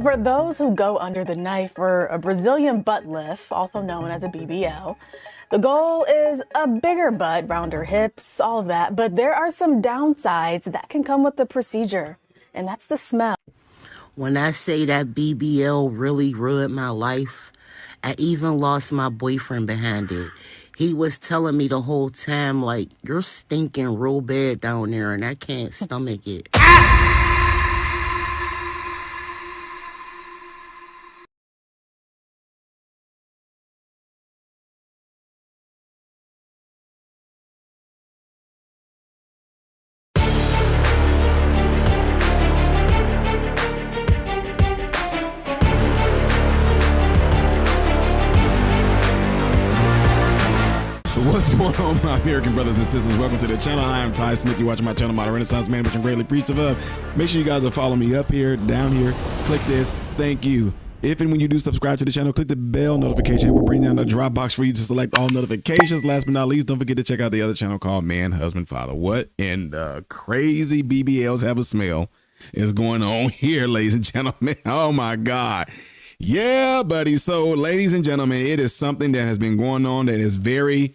For those who go under the knife for a Brazilian butt lift, also known as a BBL, the goal is a bigger butt, rounder hips, all of that. But there are some downsides that can come with the procedure, and that's the smell. When I say that BBL really ruined my life, I even lost my boyfriend behind it. He was telling me the whole time, like, you're stinking real bad down there, and I can't stomach it. What's going on, my American brothers and sisters? Welcome to the channel. I am Ty Smith. You're watching my channel, Modern Renaissance Man, which I'm greatly appreciative of. Make sure you guys are following me up here, down here. Click this. Thank you. If and when you do subscribe to the channel, click the bell notification. We'll bring down the drop box for you to select all notifications. Last but not least, don't forget to check out the other channel called Man, Husband, Father. What in the crazy BBLs have a smell is going on here, ladies and gentlemen? Oh my God. Yeah, buddy. So, ladies and gentlemen, it is something that has been going on that is very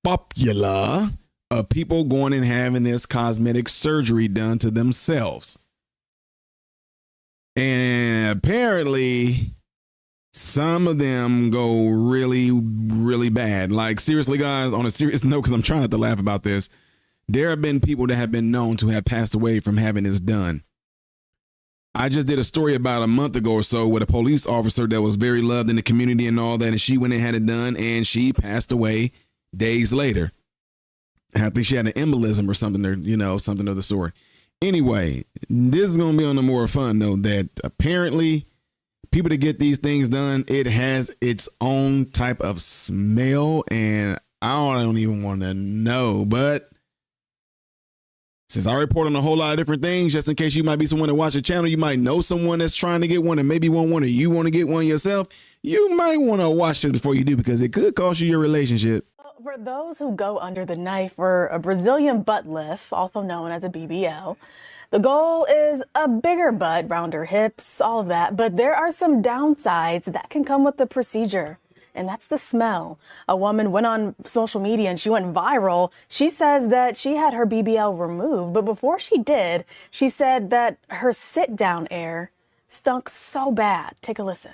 popular of people going and having this cosmetic surgery done to themselves. And apparently some of them go really, really bad. Like, seriously, guys, on a serious note, because I'm trying not to laugh about this, there have been people that have been known to have passed away from having this done. I just did a story about a month ago or so with a police officer that was very loved in the community and all that, and she went and had it done, and she passed away days later. I think she had an embolism or something, or, you know, something of the sort. Anyway, this is going to be on a more fun note that apparently people that get these things done, it has its own type of smell, and I don't even want to know. But since I report on a whole lot of different things, just in case you might be someone that watch the channel, you might know someone that's trying to get one and maybe want one, or you want to get one yourself, you might want to watch this before you do, because it could cost you your relationship. For those who go under the knife for a Brazilian butt lift, also known as a BBL, the goal is a bigger butt, rounder hips, all of that. But there are some downsides that can come with the procedure, and that's the smell. A woman went on social media and she went viral. She says that she had her BBL removed, but before she did, she said that her sit-down air stunk so bad. Take a listen.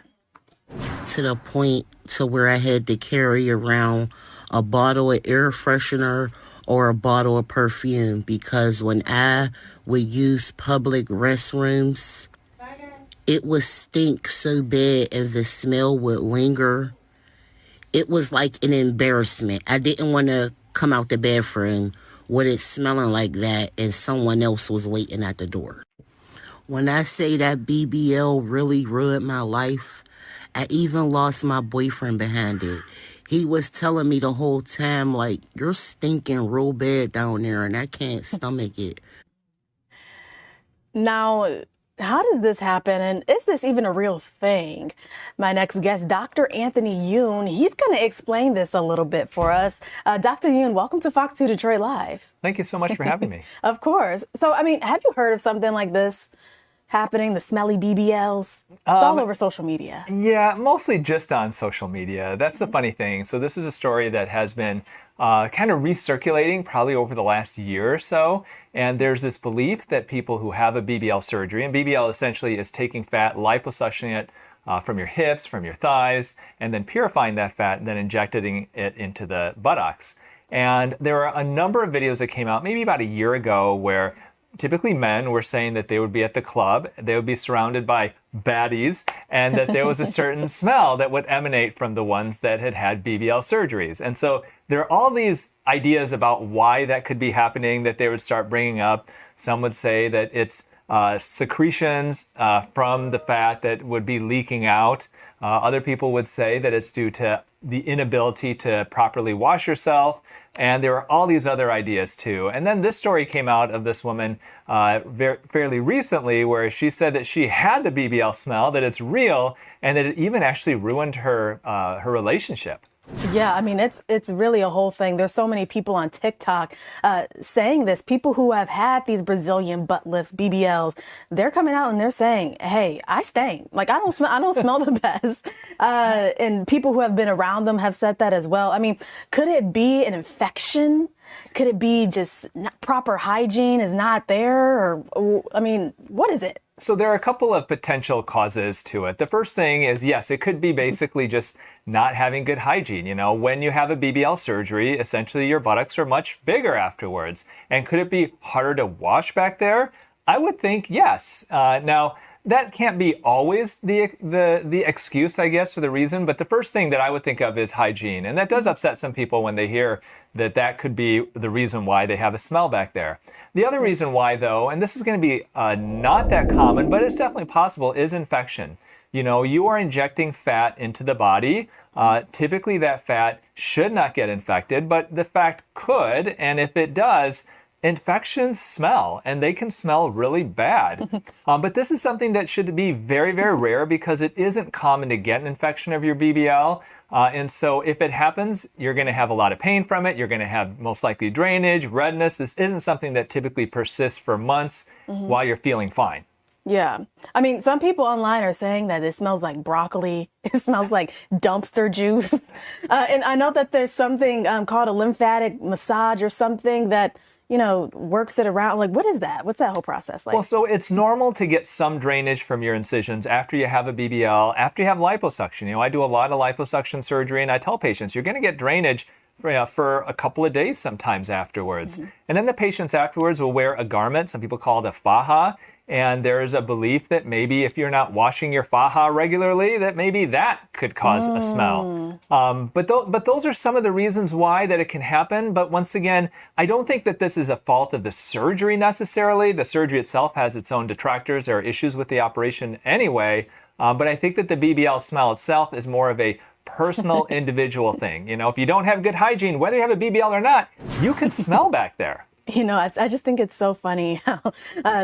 To the point to where I had to carry around a bottle of air freshener or a bottle of perfume, because when I would use public restrooms, it would stink so bad and the smell would linger. It was like an embarrassment. I didn't want to come out the bathroom with it smelling like that and someone else was waiting at the door. When I say that BBL really ruined my life, I even lost my boyfriend behind it. He was telling me the whole time, like, you're stinking real bad down there, and I can't stomach it. Now, how does this happen, and is this even a real thing? My next guest, Dr. Anthony Yoon, he's going to explain this a little bit for us. Dr. Yoon, welcome to Fox 2 Detroit Live. Thank you so much for having me. Of course. So, I mean, have you heard of something like this happening, the smelly BBLs? It's all over social media. Yeah, mostly just on social media. That's the funny thing. So this is a story that has been kind of recirculating probably over the last year or so. And there's this belief that people who have a BBL surgery, and BBL essentially is taking fat, liposuctioning it from your hips, from your thighs, and then purifying that fat and then injecting it into the buttocks. And there are a number of videos that came out maybe about a year ago where typically men were saying that they would be at the club, they would be surrounded by baddies, and that there was a certain smell that would emanate from the ones that had had BBL surgeries. And so there are all these ideas about why that could be happening that they would start bringing up. Some would say that it's secretions from the fat that would be leaking out. Other people would say that it's due to the inability to properly wash yourself. And there are all these other ideas too. And then this story came out of this woman fairly recently where she said that she had the BBL smell, that it's real, and that it even actually ruined her her relationship. Yeah, I mean, it's really a whole thing. There's so many people on TikTok saying this. People who have had these Brazilian butt lifts, BBLs, they're coming out and they're saying, "Hey, I stink. Like I don't smell the best." And people who have been around them have said that as well. I mean, could it be an infection? Could it be just not proper hygiene is not there? Or, I mean, what is it? So there are a couple of potential causes to it. The first thing is, yes, it could be basically just not having good hygiene. You know, when you have a BBL surgery, essentially your buttocks are much bigger afterwards. And could it be harder to wash back there? I would think yes. Now, that can't be always the excuse, I guess, or the reason. But the first thing that I would think of is hygiene. And that does upset some people when they hear that that could be the reason why they have a smell back there. The other reason why, though, and this is going to be not that common, but it's definitely possible, is infection. You know, you are injecting fat into the body. Typically, that fat should not get infected, but the fat could. And if it does, infections smell, and they can smell really bad. But this is something that should be very, very rare because it isn't common to get an infection of your BBL. And so if it happens, you're going to have a lot of pain from it. You're going to have most likely drainage, redness. This isn't something that typically persists for months while you're feeling fine. Yeah. I mean, some people online are saying that it smells like broccoli. It smells like dumpster juice. And I know that there's something called a lymphatic massage or something that, you know, works it around. Like, what is that? What's that whole process like? Well, so it's normal to get some drainage from your incisions after you have a BBL, after you have liposuction. You know, I do a lot of liposuction surgery, and I tell patients you're going to get drainage for a couple of days sometimes afterwards. And then the patients afterwards will wear a garment. Some people call it a faja. And there's a belief that maybe if you're not washing your faja regularly, that maybe that could cause a smell. But those are some of the reasons why that it can happen. But once again, I don't think that this is a fault of the surgery necessarily. The surgery itself has its own detractors. There are issues with the operation anyway. But I think that the BBL smell itself is more of a personal individual thing. You know, if you don't have good hygiene, whether you have a BBL or not, you can smell back there. You know, I just think it's so funny how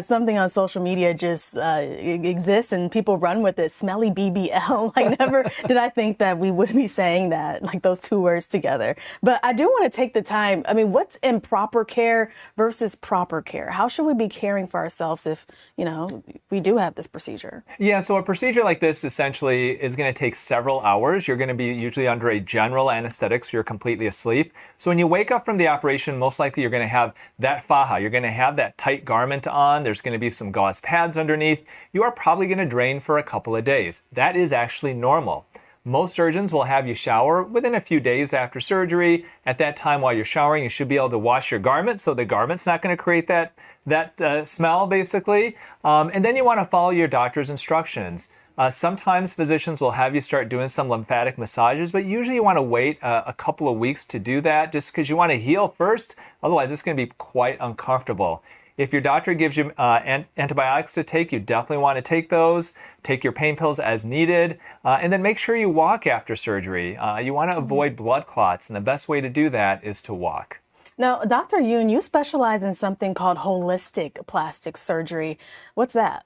something on social media just exists and people run with it. Smelly BBL. Like, never did I think that we would be saying that, like those two words together. But I do want to take the time. I mean, what's improper care versus proper care? How should we be caring for ourselves if, you know, we do have this procedure? Yeah, so a procedure like this essentially is going to take several hours. You're going to be usually under a general anesthetic, so you're completely asleep. So when you wake up from the operation, most likely you're going to have that faja. You're going to have that tight garment on. There's going to be some gauze pads underneath. You are probably going to drain for a couple of days. That is actually normal. Most surgeons will have you shower within a few days after surgery. At that time, while you're showering, you should be able to wash your garment so the garment's not going to create that smell, basically. And then you want to follow your doctor's instructions. Sometimes physicians will have you start doing some lymphatic massages, but usually you want to wait a couple of weeks to do that just because you want to heal first. Otherwise, it's going to be quite uncomfortable. If your doctor gives you antibiotics to take, you definitely want to take those. Take your pain pills as needed. And then make sure you walk after surgery. You want to avoid blood clots, and the best way to do that is to walk. Now, Dr. Yoon, you specialize in something called holistic plastic surgery. What's that?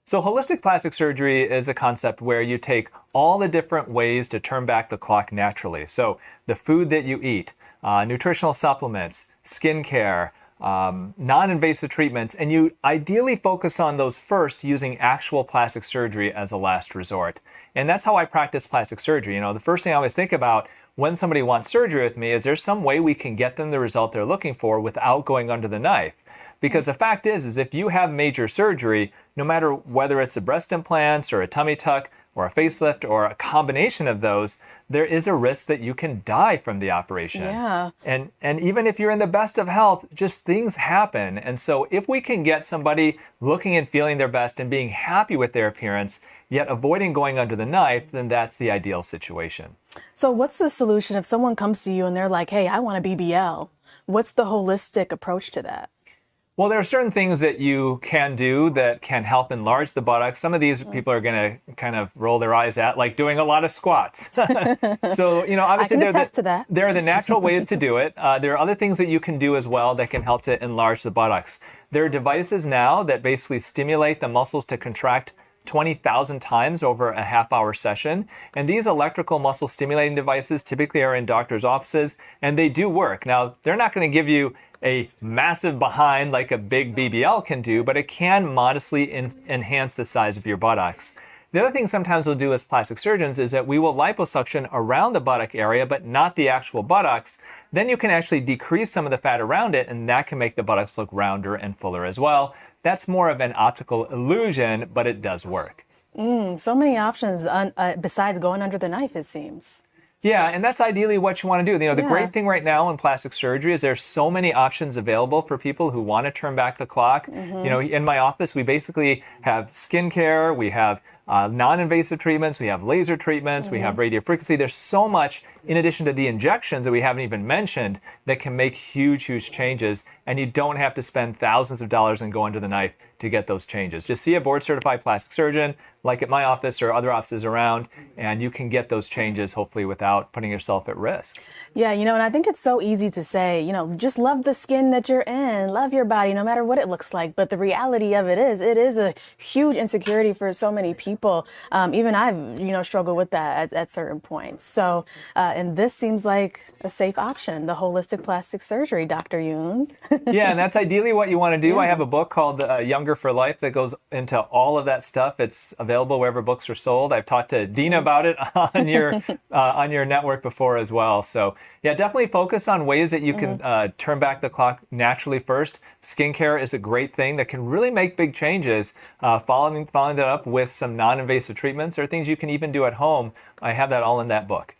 So holistic plastic surgery is a concept where you take all the different ways to turn back the clock naturally. So the food that you eat, nutritional supplements, skincare, non-invasive treatments, and you ideally focus on those first using actual plastic surgery as a last resort. And that's how I practice plastic surgery. You know, the first thing I always think about when somebody wants surgery with me is there some way we can get them the result they're looking for without going under the knife? Because the fact is if you have major surgery, no matter whether it's a breast implants or a tummy tuck or a facelift or a combination of those, there is a risk that you can die from the operation. Yeah. And even if you're in the best of health, just things happen. And so if we can get somebody looking and feeling their best and being happy with their appearance, yet avoiding going under the knife, then that's the ideal situation. So what's the solution if someone comes to you and they're like, hey, I want a BBL? What's the holistic approach to that? Well, there are certain things that you can do that can help enlarge the buttocks. Some of these people are going to kind of roll their eyes at, like doing a lot of squats. So, you know, obviously there are the natural ways to do it. There are other things that you can do as well that can help to enlarge the buttocks. There are devices now that basically stimulate the muscles to contract 20,000 times over a half-hour session. And these electrical muscle stimulating devices typically are in doctors' offices, and they do work. Now, they're not going to give you a massive behind like a big BBL can do, but it can modestly enhance the size of your buttocks. The other thing sometimes we'll do as plastic surgeons is that we will liposuction around the buttock area, but not the actual buttocks. Then you can actually decrease some of the fat around it, and that can make the buttocks look rounder and fuller as well. That's more of an optical illusion, but it does work. So many options besides going under the knife, it seems. Yeah, and that's ideally what you want to do. The great thing right now in plastic surgery is there's so many options available for people who want to turn back the clock. In my office, we basically have skincare, we have non-invasive treatments, we have laser treatments, we have radiofrequency. There's so much in addition to the injections that we haven't even mentioned that can make huge, huge changes. And you don't have to spend thousands of dollars and go under the knife to get those changes. Just see a board certified plastic surgeon, like at my office or other offices around, and you can get those changes hopefully without putting yourself at risk. Yeah, and I think it's so easy to say, just love the skin that you're in, love your body, no matter what it looks like. But the reality of it is a huge insecurity for so many people. Even I've, struggled with that at certain points. So, and this seems like a safe option, the holistic plastic surgery, Dr. Yoon. Yeah, and that's ideally what you want to do. I have a book called Younger for Life that goes into all of that stuff. It's available wherever books are sold. I've talked to Dina about it on your network before as well. So yeah, definitely focus on ways that you can turn back the clock naturally first. Skincare is a great thing that can really make big changes. Following that up with some non-invasive treatments or things you can even do at home. I have that all in that book.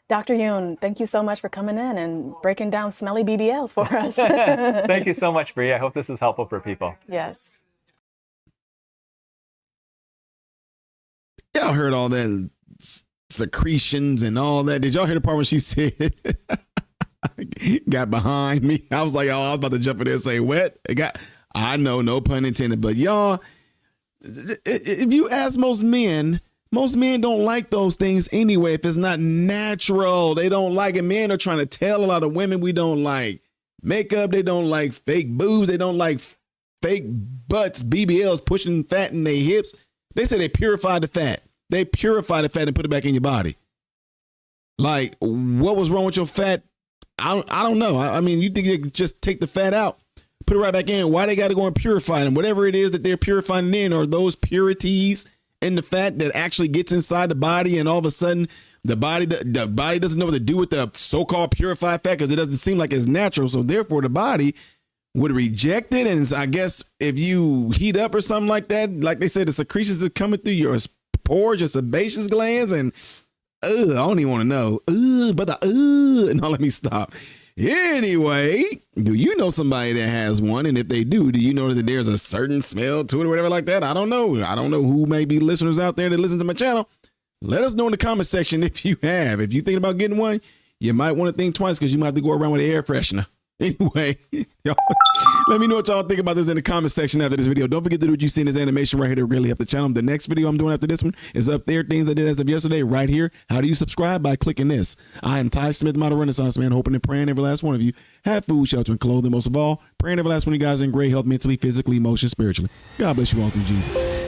Dr. Yoon, thank you so much for coming in and breaking down smelly BBLs for us. Thank you so much, Bree. I hope this is helpful for people. Yes. Y'all heard all that secretions and all that. Did y'all hear the part when she said, got behind me? I was like, oh, I was about to jump in there and say, what? I know, no pun intended. But y'all, if you ask most men don't like those things anyway. If it's not natural, they don't like it. Men are trying to tell a lot of women we don't like makeup. They don't like fake boobs. They don't like fake butts, BBLs pushing fat in their hips. They say they purify the fat. They purify the fat and put it back in your body. Like, what was wrong with your fat? I don't know. I mean, you think they could just take the fat out, put it right back in? Why they got to go and purify it? And whatever it is that they're purifying in, or those purities in the fat that actually gets inside the body, and all of a sudden the body doesn't know what to do with the so-called purified fat because it doesn't seem like it's natural. So therefore the body would reject it. And I guess if you heat up or something like that, like they said, the secretions are coming through your pores, your sebaceous glands, and I don't even want to know. No, let me stop. Anyway, do you know somebody that has one? And if they do you know that there's a certain smell to it or whatever like that? I don't know. I don't know who may be listeners out there that listen to my channel. Let us know in the comment section if you have. If you think about getting one, you might want to think twice because you might have to go around with an air freshener. Anyway, y'all, let me know what y'all think about this in the comment section after this video. Don't forget to do what you see in this animation right here to really help the channel. The next video I'm doing after this one is up there. Things I did as of yesterday right here. How do you subscribe? By clicking this. I am Ty Smith, model Renaissance man, hoping and praying every last one of you have food, shelter, and clothing. Most of all, praying every last one of you guys are in great health mentally, physically, emotionally, spiritually. God bless you all through Jesus.